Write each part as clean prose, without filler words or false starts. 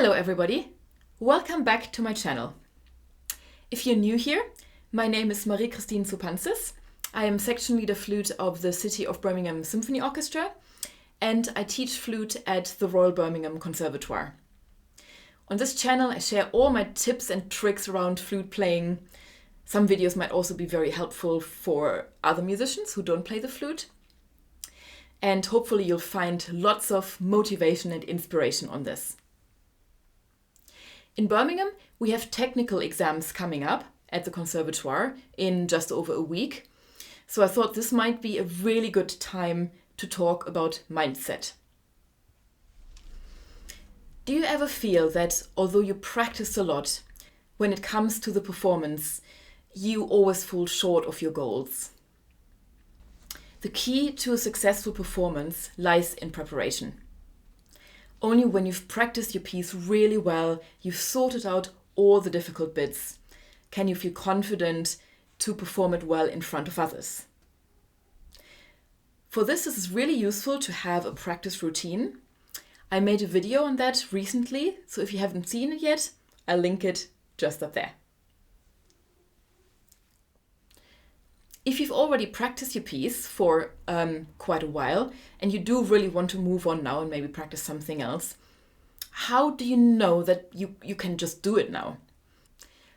Hello everybody, welcome back to my channel. If you're new here, my name is Marie-Christine Zupancic. I am section leader flute of the City of Birmingham Symphony Orchestra and I teach flute at the Royal Birmingham Conservatoire. On this channel I share all my tips and tricks around flute playing. Some videos might also be very helpful for other musicians who don't play the flute. And hopefully you'll find lots of motivation and inspiration on this. In Birmingham, we have technical exams coming up at the Conservatoire in just over a week. So I thought this might be a really good time to talk about mindset. Do you ever feel that although you practice a lot, when it comes to the performance, you always fall short of your goals? The key to a successful performance lies in preparation. Only when you've practiced your piece really well, you've sorted out all the difficult bits, can you feel confident to perform it well in front of others. For this, it is really useful to have a practice routine. I made a video on that recently, so if you haven't seen it yet, I'll link it just up there. If you've already practiced your piece for quite a while and you do really want to move on now and maybe practice something else, how do you know that you can just do it now?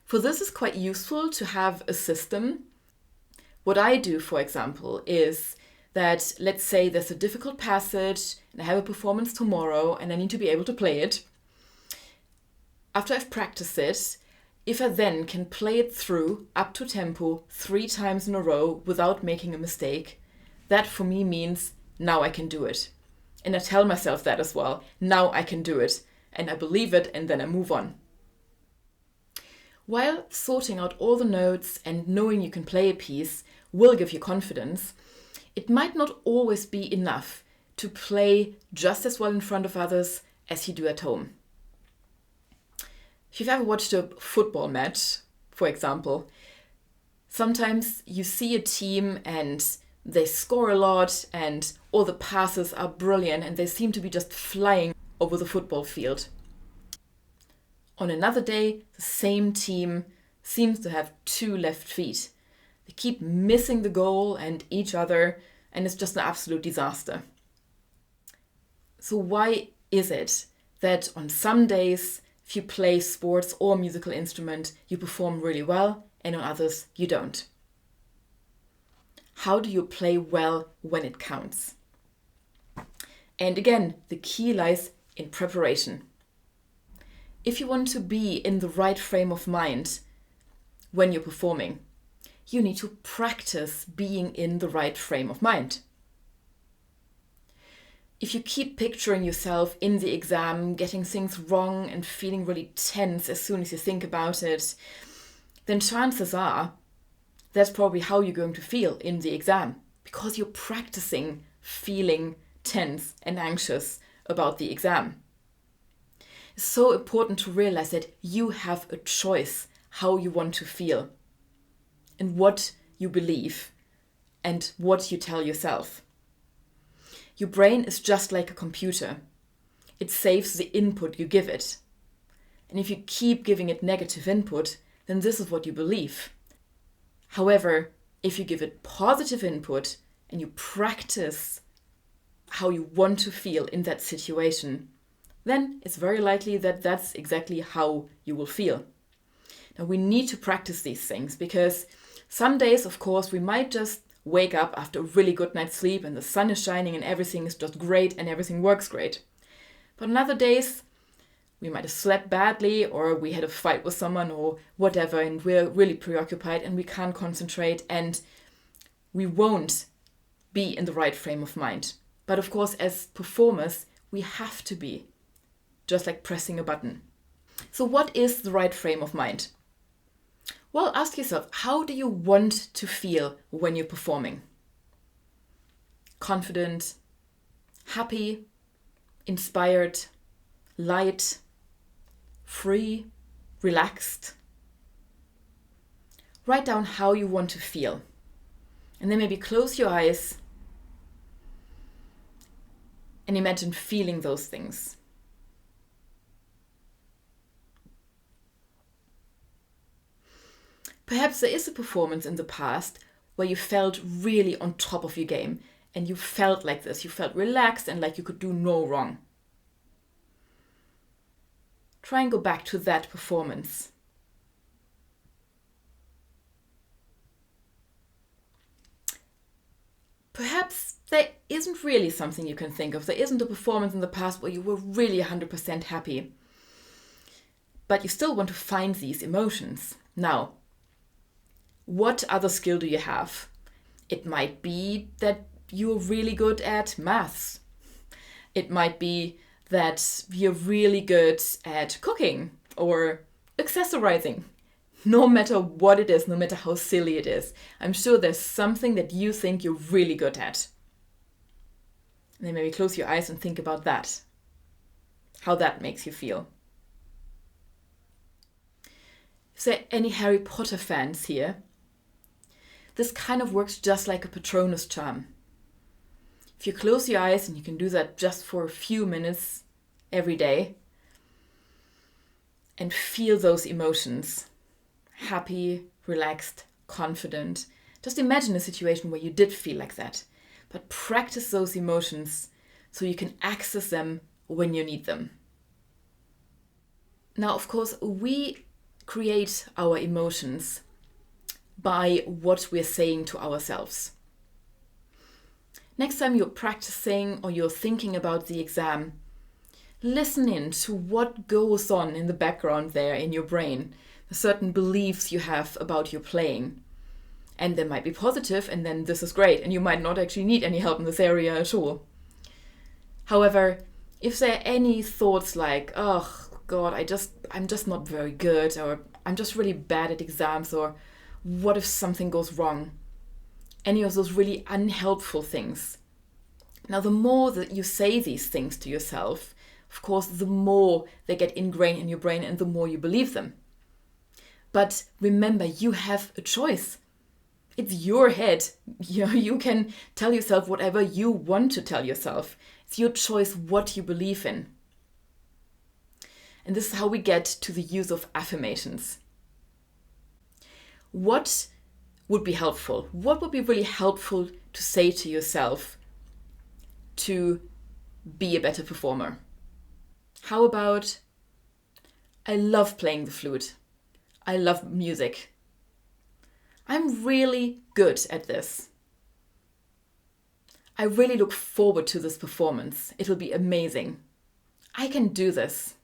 For this, it's quite useful to have a system. What I do, for example, is that let's say there's a difficult passage and I have a performance tomorrow and I need to be able to play it. After I've practiced it, if I then can play it through up to tempo 3 times in a row without making a mistake, that for me means now I can do it. And I tell myself that as well, now I can do it. And I believe it and then I move on. While sorting out all the notes and knowing you can play a piece will give you confidence, it might not always be enough to play just as well in front of others as you do at home. If you've ever watched a football match, for example, sometimes you see a team and they score a lot and all the passes are brilliant and they seem to be just flying over the football field. On another day, the same team seems to have 2 left feet. They keep missing the goal and each other, and it's just an absolute disaster. So why is it that on some days, if you play sports or musical instrument, you perform really well, and on others, you don't? How do you play well when it counts? And again, the key lies in preparation. If you want to be in the right frame of mind when you're performing, you need to practice being in the right frame of mind. If you keep picturing yourself in the exam, getting things wrong and feeling really tense as soon as you think about it, then chances are that's probably how you're going to feel in the exam, because you're practicing feeling tense and anxious about the exam. It's so important to realize that you have a choice how you want to feel and what you believe and what you tell yourself. Your brain is just like a computer. It saves the input you give it. And if you keep giving it negative input, then this is what you believe. However, if you give it positive input and you practice how you want to feel in that situation, then it's very likely that that's exactly how you will feel. Now, we need to practice these things because some days, of course, we might just wake up after a really good night's sleep and the sun is shining and everything is just great and everything works great. But on other days, we might have slept badly or we had a fight with someone or whatever and we're really preoccupied and we can't concentrate and we won't be in the right frame of mind. But of course, as performers, we have to be, just like pressing a button. So what is the right frame of mind? Well, ask yourself, how do you want to feel when you're performing? Confident, happy, inspired, light, free, relaxed? Write down how you want to feel. And then maybe close your eyes and imagine feeling those things. Perhaps there is a performance in the past where you felt really on top of your game and you felt like this. You felt relaxed and like you could do no wrong. Try and go back to that performance. Perhaps there isn't really something you can think of. There isn't a performance in the past where you were really 100% happy. But you still want to find these emotions. Now, what other skill do you have? It might be that you're really good at maths. It might be that you're really good at cooking or accessorizing. No matter what it is, no matter how silly it is, I'm sure there's something that you think you're really good at. And then maybe close your eyes and think about that. How that makes you feel. Is there any Harry Potter fans here? This kind of works just like a Patronus charm. If you close your eyes, and you can do that just for a few minutes every day, and feel those emotions. Happy, relaxed, confident. Just imagine a situation where you did feel like that. But practice those emotions so you can access them when you need them. Now, of course, we create our emotions by what we're saying to ourselves. Next time you're practicing or you're thinking about the exam, listen in to what goes on in the background there in your brain, the certain beliefs you have about your playing. And they might be positive, and then this is great, and you might not actually need any help in this area at all. However, if there are any thoughts like, oh God, I'm just not very good, or I'm just really bad at exams, or what if something goes wrong? Any of those really unhelpful things. Now, the more that you say these things to yourself, of course, the more they get ingrained in your brain and the more you believe them. But remember, you have a choice. It's your head. You can tell yourself whatever you want to tell yourself. It's your choice what you believe in. And this is how we get to the use of affirmations. What would be helpful? What would be really helpful to say to yourself to be a better performer? How about, I love playing the flute. I love music. I'm really good at this. I really look forward to this performance. It'll be amazing. I can do this.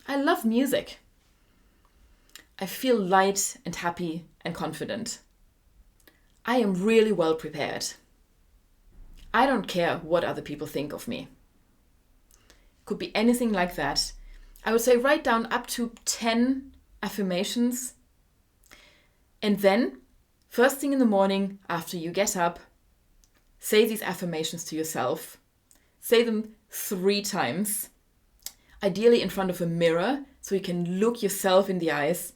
I love music. I feel light and happy and confident. I am really well prepared. I don't care what other people think of me. Could be anything like that. I would say write down up to 10 affirmations. And then, first thing in the morning, after you get up, say these affirmations to yourself. Say them 3 times. Ideally in front of a mirror, so you can look yourself in the eyes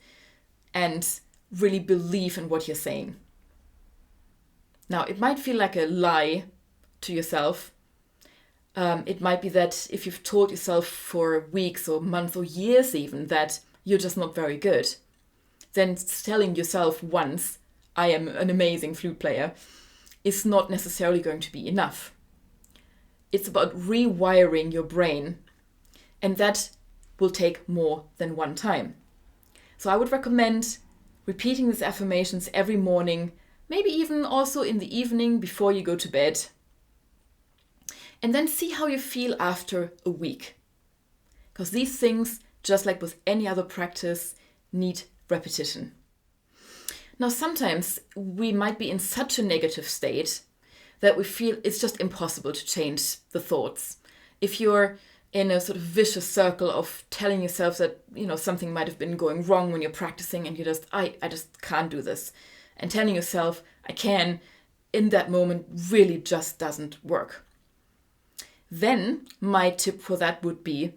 and really believe in what you're saying. Now, it might feel like a lie to yourself. It might be that if you've told yourself for weeks or months or years even that you're just not very good, then telling yourself once, I am an amazing flute player, is not necessarily going to be enough. It's about rewiring your brain, and that will take more than one time. So I would recommend repeating these affirmations every morning, maybe even also in the evening before you go to bed. And then see how you feel after a week. Because these things, just like with any other practice, need repetition. Now, sometimes we might be in such a negative state that we feel it's just impossible to change the thoughts. If you're in a sort of vicious circle of telling yourself that, something might have been going wrong when you're practicing and you just, I just can't do this. And telling yourself, I can, in that moment really just doesn't work. Then my tip for that would be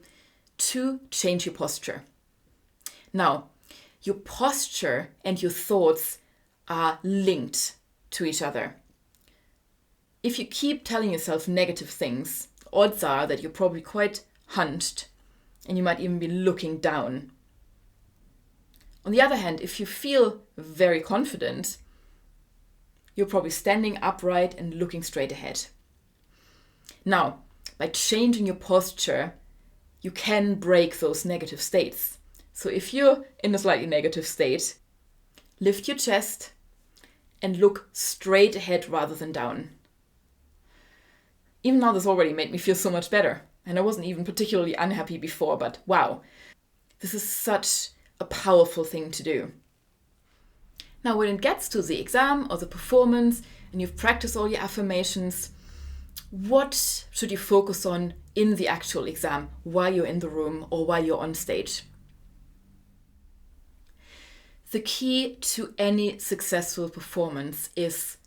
to change your posture. Now, your posture and your thoughts are linked to each other. If you keep telling yourself negative things, odds are that you're probably quite hunched and you might even be looking down. On the other hand, if you feel very confident, you're probably standing upright and looking straight ahead. Now, by changing your posture, you can break those negative states. So if you're in a slightly negative state, lift your chest and look straight ahead rather than down. Even now, this already made me feel so much better. And I wasn't even particularly unhappy before, but wow, this is such a powerful thing to do. Now, when it gets to the exam or the performance and you've practiced all your affirmations, what should you focus on in the actual exam while you're in the room or while you're on stage? The key to any successful performance is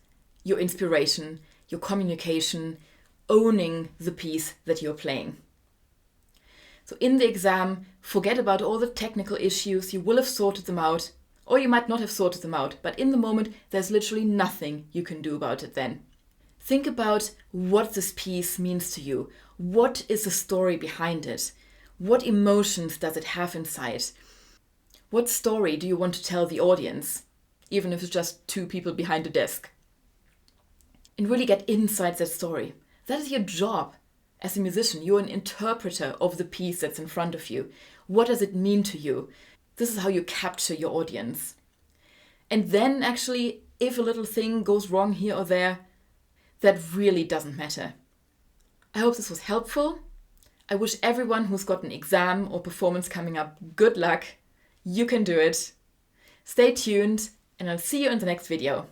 your inspiration, your communication, owning the piece that you're playing. So in the exam, forget about all the technical issues. You will have sorted them out, or you might not have sorted them out, but in the moment, there's literally nothing you can do about it then. Think about what this piece means to you. What is the story behind it? What emotions does it have inside? What story do you want to tell the audience, even if it's just two people behind a desk? And really get inside that story. That is your job as a musician. You're an interpreter of the piece that's in front of you. What does it mean to you? This is how you capture your audience. And then actually, if a little thing goes wrong here or there, that really doesn't matter. I hope this was helpful. I wish everyone who's got an exam or performance coming up good luck. You can do it. Stay tuned, and I'll see you in the next video.